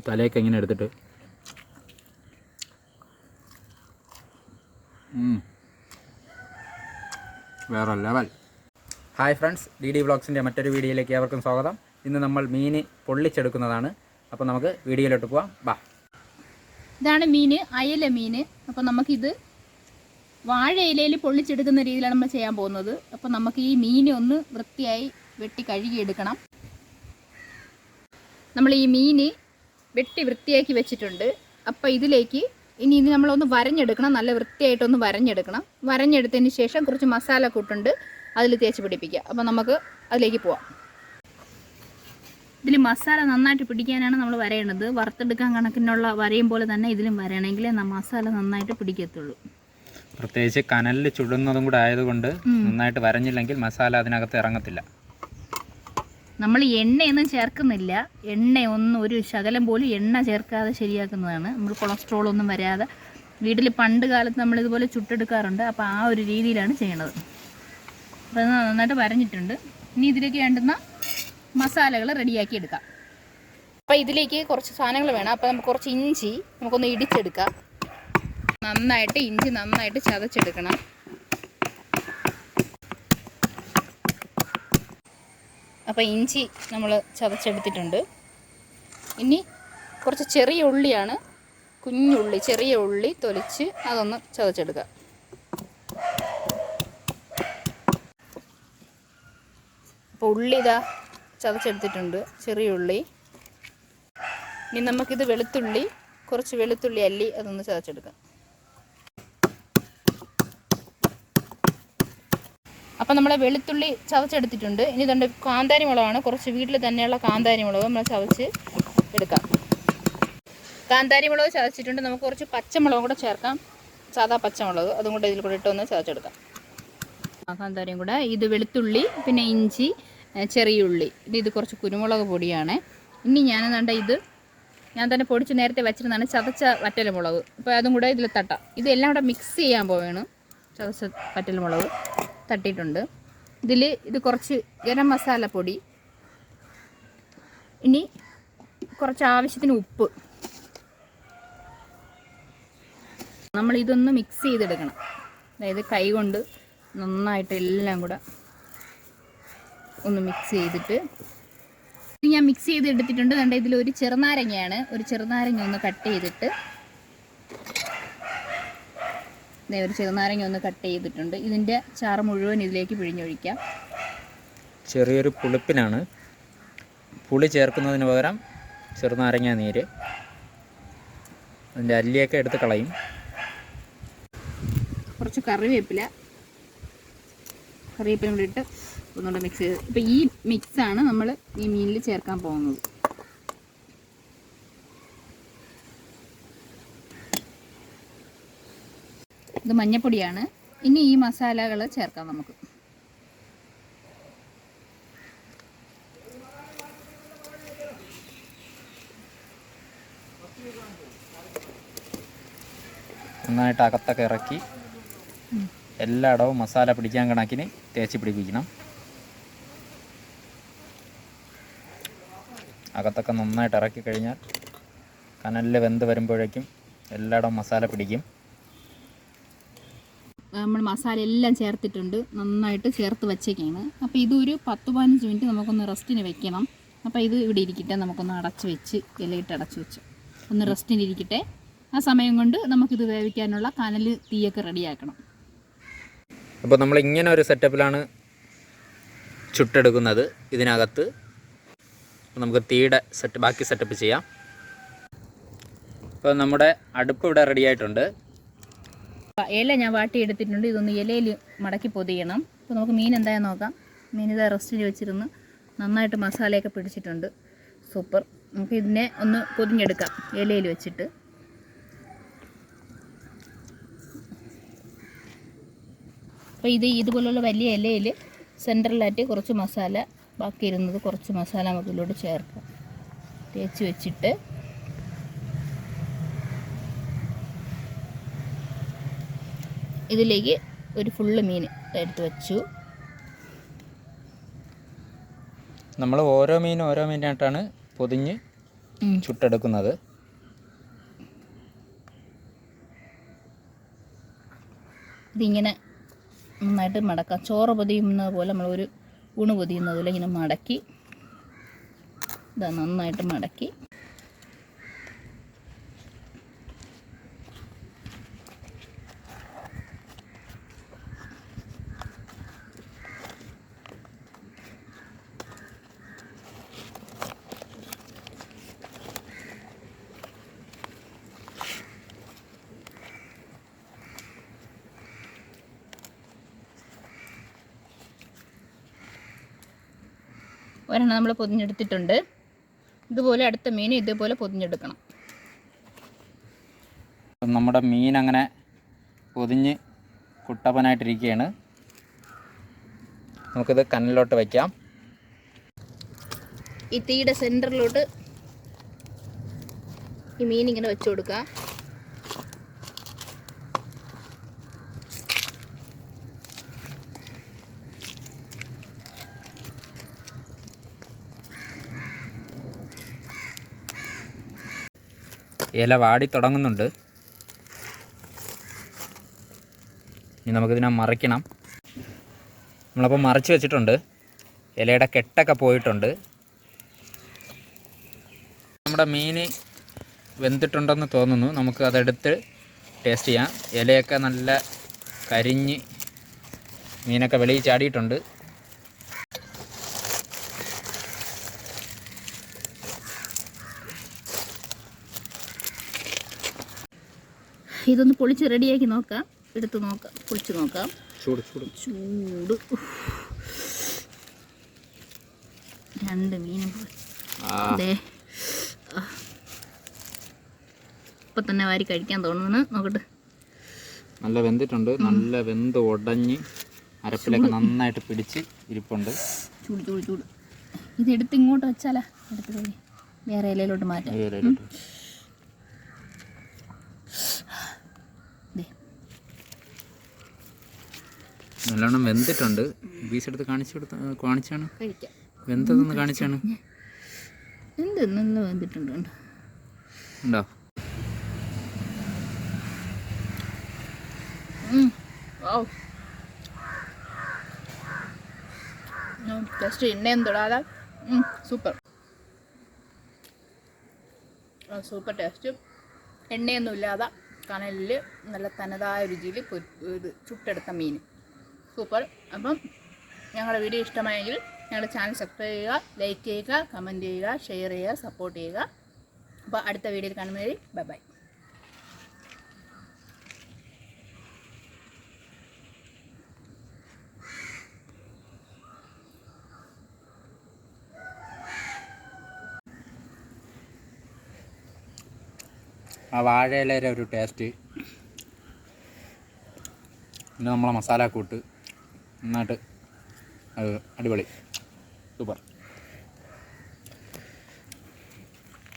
തലയൊക്കെ ഇങ്ങനെ എടുത്തിട്ട് വേറെ ലെവൽ. ഹായ് ഫ്രണ്ട്സ്, DDVLOGSിൻ്റെ മറ്റൊരു വീഡിയോയിലേക്ക് ഏവർക്കും സ്വാഗതം. ഇന്ന് നമ്മൾ മീൻ പൊള്ളിച്ചെടുക്കുന്നതാണ്. അപ്പോൾ നമുക്ക് വീഡിയോയിലോട്ട് പോവാം. ബാ. ഇതാണ് മീൻ, അയല മീൻ. അപ്പോൾ നമുക്കിത് വാഴ ഇലയിൽ പൊള്ളിച്ചെടുക്കുന്ന രീതിയിലാണ് നമ്മൾ ചെയ്യാൻ പോകുന്നത്. അപ്പോൾ നമുക്ക് ഈ മീൻ ഒന്ന് വൃത്തിയായി വെട്ടി കഴുകിയെടുക്കണം. നമ്മൾ ഈ മീൻ വെട്ടി വൃത്തിയാക്കി വെച്ചിട്ടുണ്ട്. അപ്പോൾ ഇതിലേക്ക് ഇനി നമ്മളൊന്ന് വരഞ്ഞെടുക്കണം. നല്ല വൃത്തിയായിട്ടൊന്ന് വരഞ്ഞെടുക്കണം. വരഞ്ഞെടുത്തതിന് ശേഷം കുറച്ച് മസാല കൂട്ടുണ്ട്, അതിൽ തേച്ച് പിടിപ്പിക്കുക. അപ്പോൾ നമുക്ക് അതിലേക്ക് പോവാം. ഇതിൽ മസാല നന്നായിട്ട് പിടിക്കാനാണ് നമ്മൾ വരയേണ്ടത്. വറുത്തെടുക്കാൻ കണക്കിനുള്ള വരയും പോലെ തന്നെ ഇതിലും വരണമെങ്കിൽ മസാല നന്നായിട്ട് പിടിക്കത്തുള്ളൂ. പ്രത്യേകിച്ച് കനലിൽ ചുടുന്നതും കൂടെ ആയതുകൊണ്ട് നന്നായിട്ട് വരഞ്ഞില്ലെങ്കിൽ മസാല അതിനകത്ത് ഇറങ്ങത്തില്ല. നമ്മൾ എണ്ണയൊന്നും ചേർക്കുന്നില്ല. എണ്ണയൊന്നും ഒരു ശകലം പോലും എണ്ണ ചേർക്കാതെ ശരിയാക്കുന്നതാണ്. നമ്മൾ കൊളസ്ട്രോളൊന്നും വരാതെ വീട്ടിൽ പണ്ട് കാലത്ത് നമ്മളിതുപോലെ ചുട്ടെടുക്കാറുണ്ട്. അപ്പോൾ ആ ഒരു രീതിയിലാണ് ചെയ്യണത്. അപ്പോൾ അത് നന്നായിട്ട് വരഞ്ഞിട്ടുണ്ട്. ഇനി ഇതിലേക്ക് വേണ്ടുന്ന മസാലകൾ റെഡിയാക്കി എടുക്കാം. അപ്പോൾ ഇതിലേക്ക് കുറച്ച് സാധനങ്ങൾ വേണം. അപ്പോൾ നമുക്ക് കുറച്ച് ഇഞ്ചി നമുക്കൊന്ന് ഇടിച്ചെടുക്കാം. നന്നായിട്ട് ഇഞ്ചി നന്നായിട്ട് ചതച്ചെടുക്കണം. അപ്പോൾ ഇഞ്ചി നമ്മൾ ചതച്ചെടുത്തിട്ടുണ്ട്. ഇനി കുറച്ച് ചെറിയ ഉള്ളിയാണ്, കുഞ്ഞുള്ളി, ചെറിയ ഉള്ളി തൊലിച്ച് അതൊന്ന് ചതച്ചെടുക്കുക. അപ്പോൾ ഉള്ളി ഇതാ ചതച്ചെടുത്തിട്ടുണ്ട്, ചെറിയ ഉള്ളി. ഇനി നമുക്കിത് വെളുത്തുള്ളി, കുറച്ച് വെളുത്തുള്ളി അല്ലി അതൊന്ന് ചതച്ചെടുക്കാം. അപ്പം നമ്മൾ വെളുത്തുള്ളി ചതച്ചെടുത്തിട്ടുണ്ട്. ഇനി ഇതുണ്ട് കാന്താരി മുളകാണ്, കുറച്ച് വീട്ടിൽ തന്നെയുള്ള കാന്താരി മുളക് നമ്മൾ ചതച്ച് എടുക്കാം. കാന്താരി മുളക് ചതച്ചിട്ടുണ്ട്. നമുക്ക് കുറച്ച് പച്ചമുളകും കൂടെ ചേർക്കാം, സാധാ പച്ചമുളക്, അതും കൂടെ ഇതിൽ കൂടെ ഇട്ടൊന്ന് ചതച്ചെടുക്കാം. കാന്താരിയും കൂടെ, ഇത് വെളുത്തുള്ളി, പിന്നെ ഇഞ്ചി, ചെറിയ ഉള്ളി, ഇത് കുറച്ച് കുരുമുളക് പൊടിയാണ്. ഇനി ഞാൻ തന്നെ പൊടിച്ച് നേരത്തെ വെച്ചിരുന്നതാണ് ചതച്ച വറ്റൽമുളക്. അപ്പോൾ അതും കൂടെ ഇതിൽ തട്ടാം. ഇതെല്ലാം കൂടെ മിക്സ് ചെയ്യാൻ പോവുകയാണ്. ചതച്ച വറ്റൽമുളക് തട്ടിയിട്ടുണ്ട്. ഇത് കുറച്ച് ഗരം മസാല പൊടി, ഇനി കുറച്ച് ആവശ്യത്തിന് ഉപ്പ്. നമ്മൾ ഇതൊന്ന് മിക്സ് ചെയ്തെടുക്കണം. അതായത് കൈ കൊണ്ട് നന്നായിട്ട് എല്ലാം കൂടെ ഒന്ന് മിക്സ് ചെയ്തിട്ട് ഇത് ഞാൻ മിക്സ് ചെയ്ത് എടുത്തിട്ടുണ്ട്. കണ്ട ഇതിലൊരു ചെറുനാരങ്ങയാണ്, ഒരു ചെറുനാരങ്ങ ഒന്ന് കട്ട് ചെയ്തിട്ട് ഒരു ചെറുനാരങ്ങ ഒന്ന് കട്ട് ചെയ്തിട്ടുണ്ട്. ഇതിൻ്റെ ചാറ് മുഴുവൻ ഇതിലേക്ക് പിഴിഞ്ഞൊഴിക്കാം. ചെറിയൊരു പുളിപ്പിനാണ്. പുളി ചേർക്കുന്നതിന് പകരം ചെറുനാരങ്ങ നീര്, അതിൻ്റെ അല്ലിയൊക്കെ എടുത്ത് കളയും. കുറച്ച് കറിവേപ്പില കൂടി ഇട്ട് ഒന്നുകൂടെ മിക്സ് ചെയ്ത്, ഇപ്പോൾ ഈ മിക്സാണ് നമ്മൾ ഈ മീനിൽ ചേർക്കാൻ പോകുന്നത്. ഇത് മഞ്ഞപ്പൊടിയാണ്. ഇനി ഈ മസാലകൾ ചേർക്കാം നമുക്ക്. നന്നായിട്ട് അകത്തൊക്കെ ഇറക്കി എല്ലായിടവും മസാല പിടിക്കാൻ കണക്കിന് തേച്ച് പിടിപ്പിക്കണം. അകത്തൊക്കെ നന്നായിട്ട് ഇറക്കി കഴിഞ്ഞാൽ കനലിൽ വെന്ത് വരുമ്പോഴേക്കും എല്ലായിടവും മസാല പിടിക്കും. നമ്മൾ മസാല എല്ലാം ചേർത്തിട്ടുണ്ട്, നന്നായിട്ട് ചേർത്ത് വച്ചേക്കാണ്. അപ്പോൾ ഇതൊരു 10-15 മിനിറ്റ് നമുക്കൊന്ന് റെസ്റ്റിന് വെക്കണം. അപ്പോൾ ഇത് ഇവിടെ ഇരിക്കട്ടെ, നമുക്കൊന്ന് അടച്ച് വെച്ച് ഇലയിട്ട് അടച്ച് വെച്ച് ഒന്ന് റെസ്റ്റിന് ഇരിക്കട്ടെ. ആ സമയം കൊണ്ട് നമുക്കിത് വേവിക്കാനുള്ള കനൽ തീയൊക്കെ റെഡിയാക്കണം. അപ്പോൾ നമ്മൾ ഇങ്ങനെ ഒരു സെറ്റപ്പിലാണ് ചുട്ടെടുക്കുന്നത്. ഇതിനകത്ത് നമുക്ക് തീയുടെ ബാക്കി സെറ്റപ്പ് ചെയ്യാം. അപ്പോൾ നമ്മുടെ അടുപ്പ് ഇവിടെ റെഡി ആയിട്ടുണ്ട്. ഇല ഞാൻ വാട്ടിയെടുത്തിട്ടുണ്ട്. ഇതൊന്ന് ഇലയിൽ മടക്കി പൊതിയണം. അപ്പോൾ നമുക്ക് മീൻ എന്തായാലും നോക്കാം. മീൻ ഇതാ റെസ്റ്റിൽ വെച്ചിരുന്ന് നന്നായിട്ട് മസാലയൊക്കെ പിടിച്ചിട്ടുണ്ട്. സൂപ്പർ. നമുക്ക് ഇതിനെ ഒന്ന് പൊതിഞ്ഞെടുക്കാം ഇലയിൽ വെച്ചിട്ട്. അപ്പോൾ ഇതുപോലുള്ള വലിയ ഇലയിൽ സെൻട്രലായിട്ട് കുറച്ച് മസാല, ബാക്കി ഇരുന്നത് കുറച്ച് മസാല നമുക്ക് ഇതിലോട്ട് ചേർക്കാം. തേച്ച് വെച്ചിട്ട് ഇതിലേക്ക് ഒരു ഫുള്ള് മീൻ എടുത്ത് വെച്ചു. നമ്മൾ ഓരോ മീനായിട്ടാണ് പൊതിഞ്ഞ് ചുട്ടെടുക്കുന്നത്. ഇതിങ്ങനെ നന്നായിട്ട് മടക്കാം. ചോറ് പൊതിയുന്നത് പോലെ നമ്മളൊരു ഊണ് പൊതിയുന്നത് പോലെ ഇങ്ങനെ മടക്കി ഇതാ നന്നായിട്ട് മടക്കി ഒരെണ്ണം നമ്മൾ പൊതിഞ്ഞെടുത്തിട്ടുണ്ട്. ഇതുപോലെ അടുത്ത മീൻ ഇതുപോലെ പൊതിഞ്ഞെടുക്കണം. നമ്മുടെ മീൻ അങ്ങനെ പൊതിഞ്ഞ് കുട്ടപ്പനായിട്ടിരിക്കുകയാണ്. നമുക്കിത് കനലിലോട്ട് വയ്ക്കാം. ഈ തീയുടെ സെൻറ്ററിലോട്ട് ഈ മീൻ ഇങ്ങനെ വെച്ച് കൊടുക്കാം. ഇല വാടി തുടങ്ങുന്നുണ്ട്. ഇനി നമുക്കിതിനെ മറിക്കണം. നമ്മളപ്പോൾ മറിച്ച് വെച്ചിട്ടുണ്ട്. ഇലയുടെ കെട്ടൊക്കെ പോയിട്ടുണ്ട്. നമ്മുടെ മീൻ വെന്തിട്ടുണ്ടെന്ന് തോന്നുന്നു. നമുക്ക് അതെടുത്ത് ടേസ്റ്റ് ചെയ്യാം. ഇലയൊക്കെ നല്ല കരിഞ്ഞ് മീനൊക്കെ വെളിയിൽ ചാടിയിട്ടുണ്ട്. ഇതൊന്ന് പൊളിച്ച് റെഡിയാക്കി നോക്കാം. എടുത്ത് നോക്കാം, പൊളിച്ച് നോക്കാം. ചൂട് ചൂട് ചൂട്. രണ്ട് മീനും അതെ ഇപ്പം തന്നെ വാരി കഴിക്കാൻ തോന്നുന്നു. നോക്കട്ടെ. നല്ല വെന്തിട്ടുണ്ട്. നല്ല വെന്ത് ഉടഞ്ഞ് അരപ്പിലൊക്കെ നന്നായിട്ട് പിടിച്ച് ഇരിപ്പുണ്ട്. ചൂട് ചൂട് ചൂട്. ഇതെടുത്ത് ഇങ്ങോട്ട് വെച്ചാലാ എടുത്ത് വേറെ ഇലയിലോട്ട് മാറ്റാം. നല്ലോണം വെന്തിട്ടുണ്ട്. പീസെടുത്ത് കാണിച്ചാണ് വെന്തതൊന്ന് കാണിച്ചാണ്. എന്ത് നല്ല വെന്തിട്ടുണ്ട് ഉണ്ടോ? ജസ്റ്റ് എണ്ണയും തൊടാതെ സൂപ്പർ സൂപ്പർ ടേസ്റ്റ്. എണ്ണയൊന്നും ഇല്ലാതെ കനലിൽ നല്ല തനതായ രുചിയിൽ ഇത് ചുട്ടെടുത്ത മീൻ സൂപ്പർ. അപ്പം ഞങ്ങളുടെ വീഡിയോ ഇഷ്ടമായെങ്കിൽ ഞങ്ങളുടെ ചാനൽ സബ്സ്ക്രൈബ് ചെയ്യുക, ലൈക്ക് ചെയ്യുക, കമൻറ്റ് ചെയ്യുക, ഷെയർ ചെയ്യുക, സപ്പോർട്ട് ചെയ്യുക. അപ്പോൾ അടുത്ത വീഡിയോയിൽ കാണുന്നവരെ ബൈ ബൈ. ആ വാഴയിലയുടെ ഒരു ടേസ്റ്റ്, പിന്നെ നമ്മളെ മസാല കൂട്ട് നന്നായിട്ട് അടിപൊളി സൂപ്പർ.